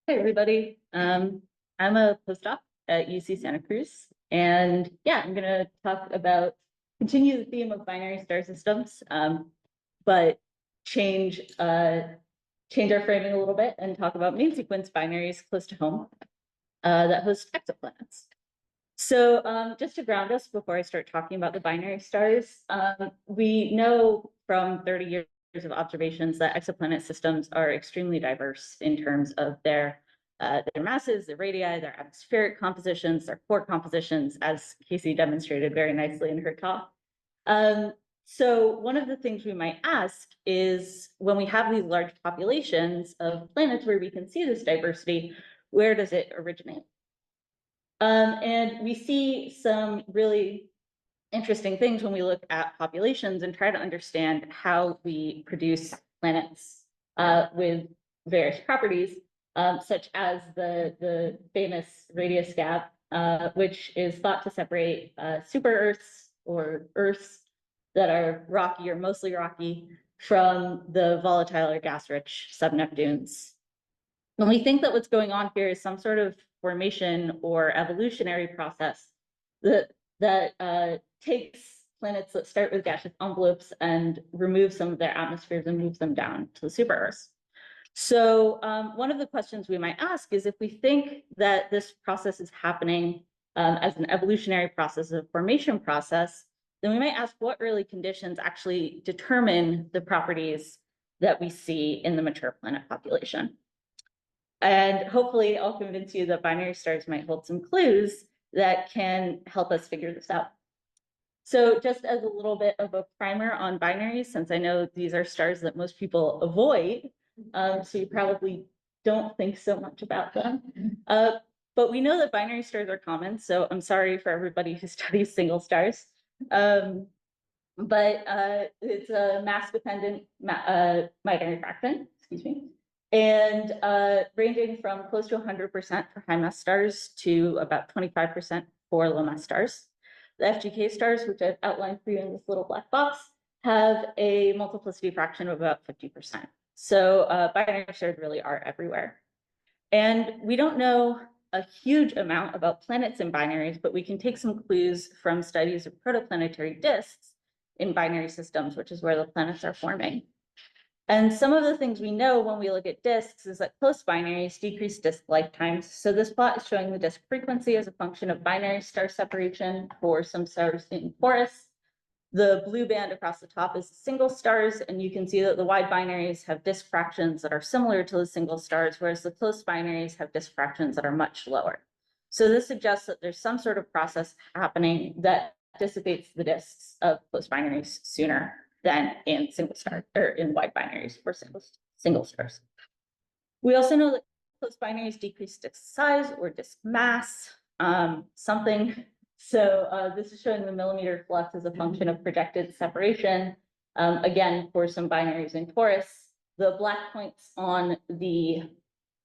Hey, everybody. I'm a postdoc at UC Santa Cruz, and yeah, I'm gonna continue the theme of binary star systems, but change change our framing a little bit and talk about main sequence binaries close to home that host exoplanets. So just to ground us before I start talking about the binary stars, we know from 30 years of observations that exoplanet systems are extremely diverse in terms of their masses, their radii, their atmospheric compositions, their core compositions, as Casey demonstrated very nicely in her talk. So one of the things we might ask is, when we have these large populations of planets where we can see this diversity, where does it originate? And we see some really interesting things when we look at populations and try to understand how we produce planets with various properties, such as the famous radius gap, which is thought to separate super Earths or Earths that are rocky or mostly rocky from the volatile or gas-rich sub-Neptunes. And we think that what's going on here is some sort of formation or evolutionary process that takes planets that start with gaseous envelopes and removes some of their atmospheres and moves them down to the super Earths. So one of the questions we might ask is, if we think that this process is happening as an evolutionary process, a formation process, then we might ask what early conditions actually determine the properties that we see in the mature planet population. And hopefully I'll convince you that binary stars might hold some clues that can help us figure this out. So just as a little bit of a primer on binaries, since I know these are stars that most people avoid, so you probably don't think so much about them. But we know that binary stars are common, so I'm sorry for everybody who studies single stars. But it's a mass-dependent binary fraction, excuse me, and ranging from close to 100% for high mass stars to about 25% for low mass stars. The FGK stars, which I've outlined for you in this little black box, have a multiplicity fraction of about 50%. So binary stars really are everywhere. And we don't know a huge amount about planets in binaries, but we can take some clues from studies of protoplanetary disks in binary systems, which is where the planets are forming. And some of the things we know when we look at disks is that close binaries decrease disk lifetimes. So this plot is showing the disk frequency as a function of binary star separation for some stars in Porus. The blue band across the top is single stars, and you can see that the wide binaries have disk fractions that are similar to the single stars, whereas the close binaries have disk fractions that are much lower. So this suggests that there's some sort of process happening that dissipates the disks of close binaries sooner than in single star or in wide binaries for single stars. We also know that close binaries decrease disk size or disk mass, something. So this is showing the millimeter flux as a function of projected separation. Again, for some binaries in torus, the black points on the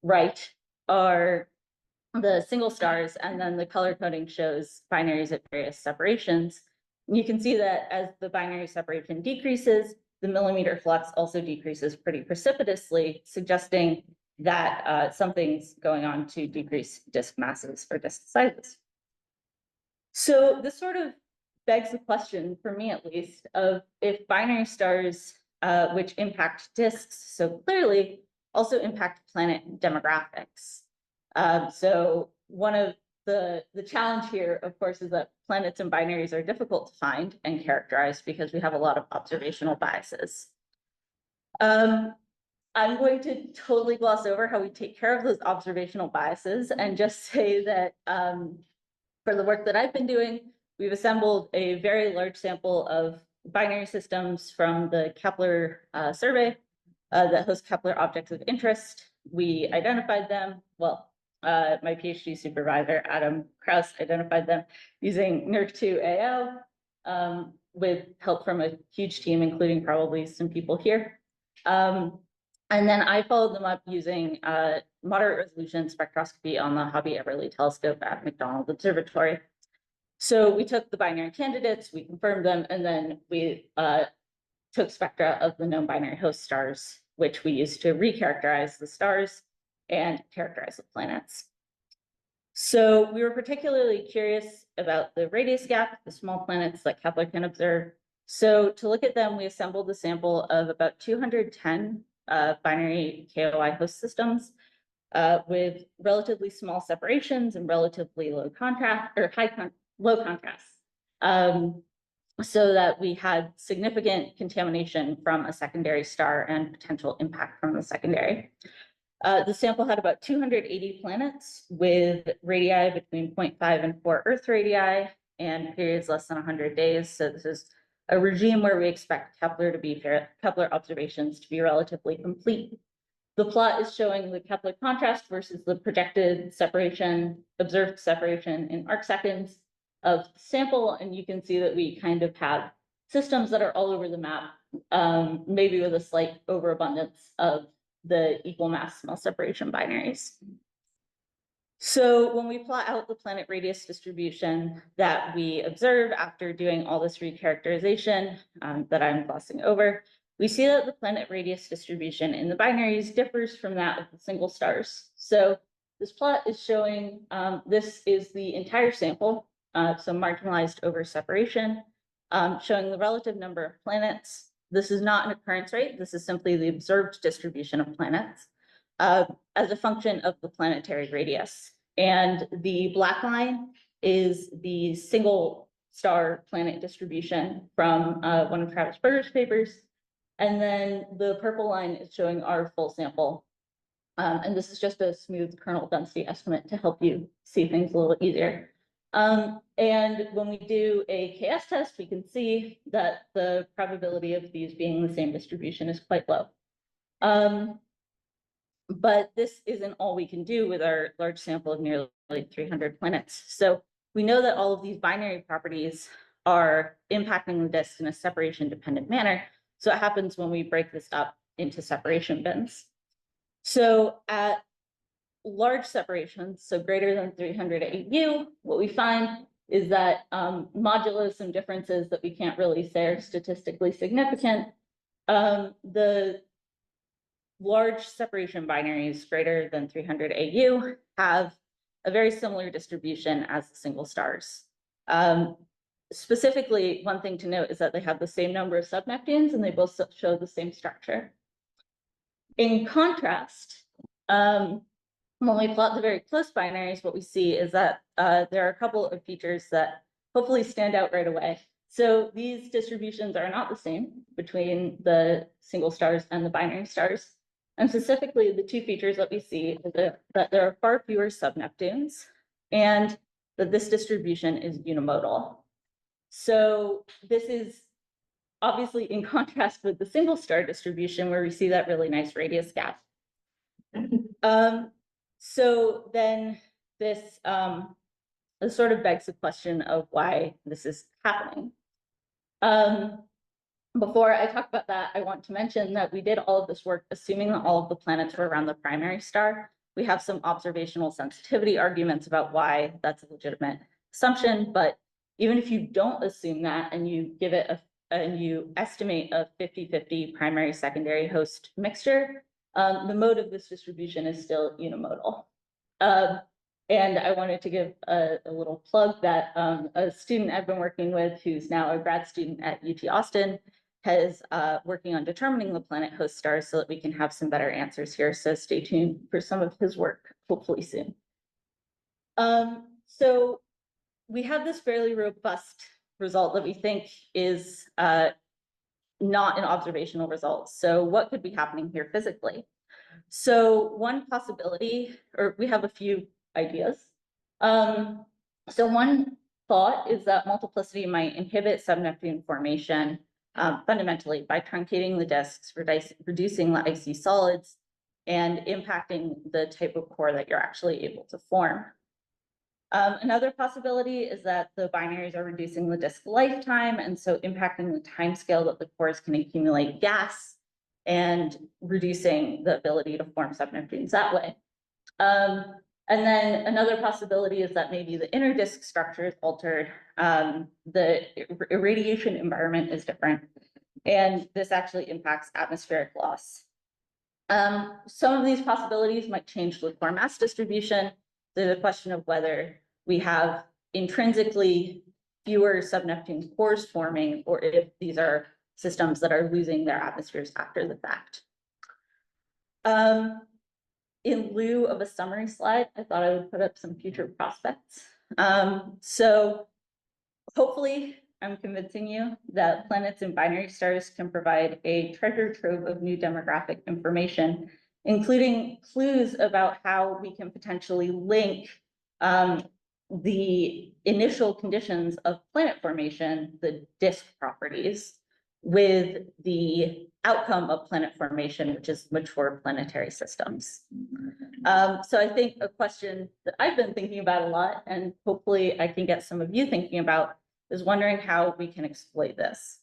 right are the single stars, and then the color coding shows binaries at various separations. You can see that as the binary separation decreases, the millimeter flux also decreases pretty precipitously, suggesting that something's going on to decrease disk masses or disk sizes. So this sort of begs the question, for me at least, of if binary stars, which impact disks so clearly, also impact planet demographics. So one of the challenge here, of course, is that planets and binaries are difficult to find and characterize because we have a lot of observational biases. I'm going to totally gloss over how we take care of those observational biases and just say that for the work that I've been doing, we've assembled a very large sample of binary systems from the Kepler survey that hosts Kepler objects of interest. We identified them, well, my PhD supervisor, Adam Krauss, identified them using NERC2 AO with help from a huge team, including probably some people here. And then I followed them up using moderate resolution spectroscopy on the Hobby Everly telescope at McDonald Observatory. So we took the binary candidates, we confirmed them, and then we took spectra of the known binary host stars, which we used to recharacterize the stars and characterize the planets. So we were particularly curious about the radius gap, the small planets that Kepler can observe. So to look at them, we assembled a sample of about 210 binary KOI host systems with relatively small separations and relatively low contrast or low contrast, so that we had significant contamination from a secondary star and potential impact from the secondary. The sample had about 280 planets with radii between 0.5 and 4 Earth radii and periods less than 100 days. So this is a regime where we expect Kepler observations to be relatively complete. The plot is showing the Kepler contrast versus the projected separation, observed separation in arc seconds of the sample. And you can see that we kind of have systems that are all over the map, maybe with a slight overabundance of the equal mass small separation binaries. So when we plot out the planet radius distribution that we observe after doing all this recharacterization that I'm glossing over, we see that the planet radius distribution in the binaries differs from that of the single stars. So this plot is showing, this is the entire sample, so marginalized over separation, showing the relative number of planets. This is not an occurrence rate. This is simply the observed distribution of planets as a function of the planetary radius. And the black line is the single star planet distribution from one of Travis Berger's papers. And then the purple line is showing our full sample. And this is just a smooth kernel density estimate to help you see things a little easier. And when we do a KS test, we can see that the probability of these being the same distribution is quite low. But this isn't all we can do with our large sample of nearly 300 planets. So we know that all of these binary properties are impacting the disk in a separation dependent manner. So it happens when we break this up into separation bins. So at large separations, so greater than 300 AU, what we find is that modulo some differences that we can't really say are statistically significant. The large separation binaries greater than 300 AU have a very similar distribution as the single stars. Specifically, one thing to note is that they have the same number of subneptunes and they both show the same structure. In contrast, when we plot the very close binaries, what we see is that there are a couple of features that hopefully stand out right away. So these distributions are not the same between the single stars and the binary stars. And specifically, the two features that we see is that there are far fewer subneptunes and that this distribution is unimodal. So this is obviously in contrast with the single star distribution where we see that really nice radius gap. So then this sort of begs the question of why this is happening. Before I talk about that, I want to mention that we did all of this work assuming that all of the planets were around the primary star. We have some observational sensitivity arguments about why that's a legitimate assumption, but even if you don't assume that and you give it and you estimate a 50-50 primary secondary host mixture, the mode of this distribution is still unimodal. And I wanted to give a little plug that a student I've been working with, who's now a grad student at UT Austin, has working on determining the planet host stars so that we can have some better answers here. So stay tuned for some of his work, hopefully soon. So we have this fairly robust result that we think is not an observational result. So what could be happening here physically? So one possibility, or we have a few ideas. So one thought is that multiplicity might inhibit subneptune formation fundamentally by truncating the disks, reducing the icy solids, and impacting the type of core that you're actually able to form. Another possibility is that the binaries are reducing the disk lifetime, and so impacting the time scale that the cores can accumulate gas and reducing the ability to form subneptunes that way. And then another possibility is that maybe the inner disk structure is altered. The irradiation environment is different, and this actually impacts atmospheric loss. Some of these possibilities might change the core mass distribution. There's a question of whether we have intrinsically fewer subneptune cores forming, or if these are systems that are losing their atmospheres after the fact. In lieu of a summary slide, I thought I would put up some future prospects. So hopefully I'm convincing you that planets and binary stars can provide a treasure trove of new demographic information, including clues about how we can potentially link the initial conditions of planet formation, the disk properties, with the outcome of planet formation, which is mature planetary systems. So I think a question that I've been thinking about a lot, and hopefully I can get some of you thinking about, is wondering how we can exploit this.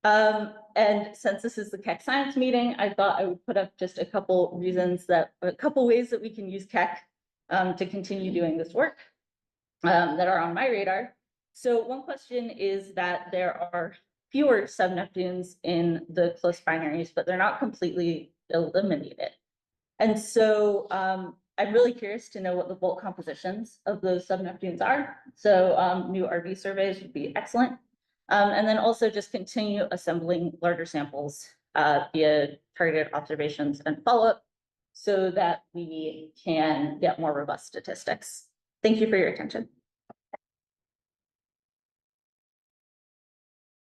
And since this is the Keck Science Meeting, I thought I would put up just a couple ways that we can use Keck to continue doing this work that are on my radar. So one question is that there are fewer subneptunes in the close binaries, but they're not completely eliminated. And so I'm really curious to know what the bulk compositions of those subneptunes are. So new RV surveys would be excellent. And then also just continue assembling larger samples via targeted observations and follow-up so that we can get more robust statistics. Thank you for your attention.